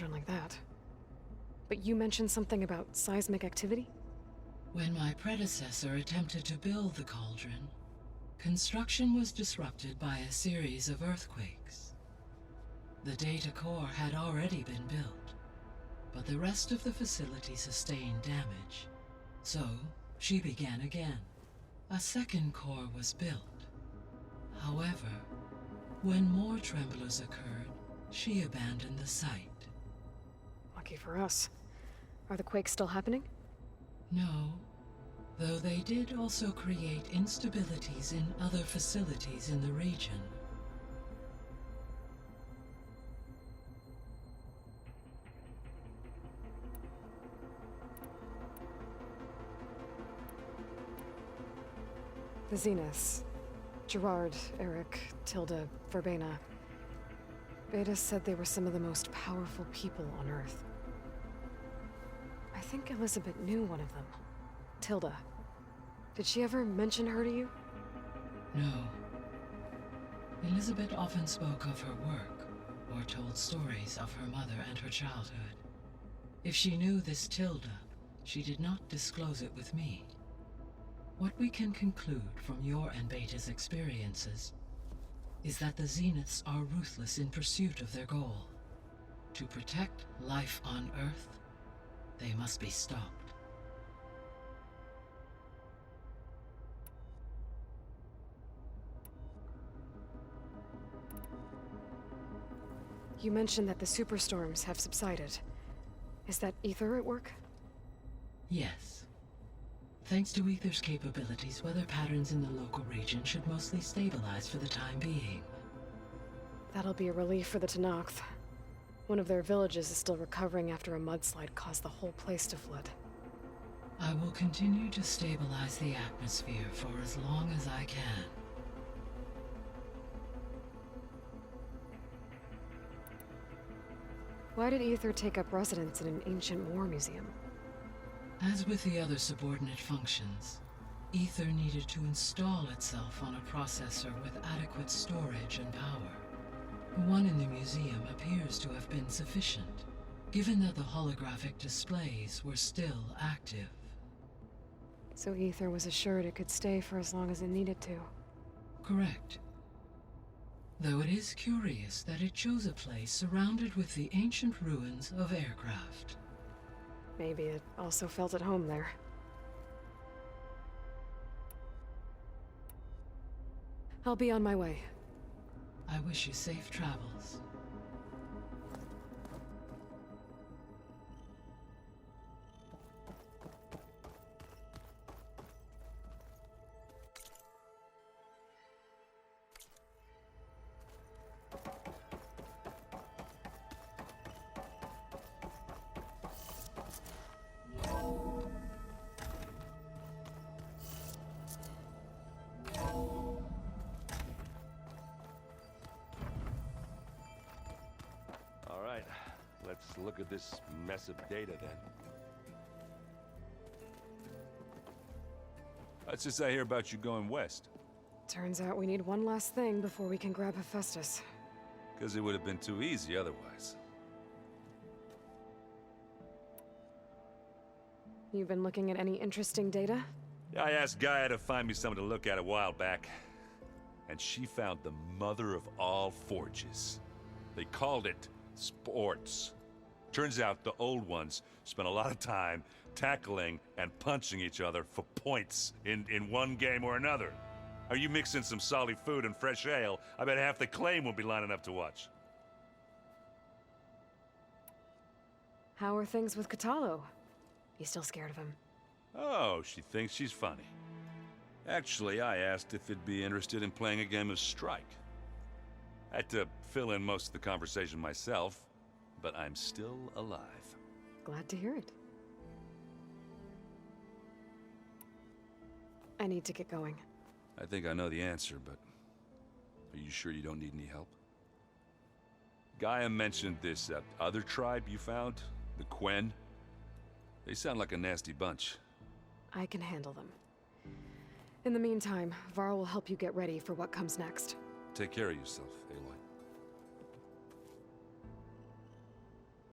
cauldron like that. But you mentioned something about seismic activity? When my predecessor attempted to build the cauldron, construction was disrupted by a series of earthquakes. The data core had already been built, but the rest of the facility sustained damage. So, she began again. A second core was built. However, when more tremblers occurred, she abandoned the site. Lucky for us. Are the quakes still happening? No, though they did also create instabilities in other facilities in the region. The Zeniths. Gerard, Eric, Tilda, Verbena. Beta said they were some of the most powerful people on Earth. I think Elizabeth knew one of them. Tilda. Did she ever mention her to you? No. Elizabeth often spoke of her work, or told stories of her mother and her childhood. If she knew this Tilda, she did not disclose it with me. What we can conclude from your and Beta's experiences is that the Zeniths are ruthless in pursuit of their goal. To protect life on Earth, they must be stopped. You mentioned that the superstorms have subsided. Is that Ether at work? Yes. Thanks to Ether's capabilities, weather patterns in the local region should mostly stabilize for the time being. That'll be a relief for the Tenakth. One of their villages is still recovering after a mudslide caused the whole place to flood. I will continue to stabilize the atmosphere for as long as I can. Why did Ether take up residence in an ancient war museum? As with the other subordinate functions, Ether needed to install itself on a processor with adequate storage and power. The one in the museum appears to have been sufficient, given that the holographic displays were still active. So Ether was assured it could stay for as long as it needed to. Correct. Though it is curious that it chose a place surrounded with the ancient ruins of aircraft. Maybe it also felt at home there. I'll be on my way. I wish you safe travels. Let's look at this mess of data, then. What's this I hear about you going west? Turns out we need one last thing before we can grab Hephaestus. Because it would have been too easy otherwise. You've been looking at any interesting data? I asked Gaia to find me something to look at a while back. And she found the mother of all forges. They called it sports. Turns out the old ones spent a lot of time tackling and punching each other for points in one game or another. Are you mixing some solid food and fresh ale? I bet half the claim will be lining up to watch. How are things with Katalo? You still scared of him? Oh, she thinks she's funny. Actually, I asked if it'd be interested in playing a game of Strike. I had to fill in most of the conversation myself, but I'm still alive. Glad to hear it. I need to get going. I think I know the answer, but are you sure you don't need any help? Gaia mentioned this other tribe you found, the Quen. They sound like a nasty bunch. I can handle them. In the meantime, Varl will help you get ready for what comes next. Take care of yourself, Aloy.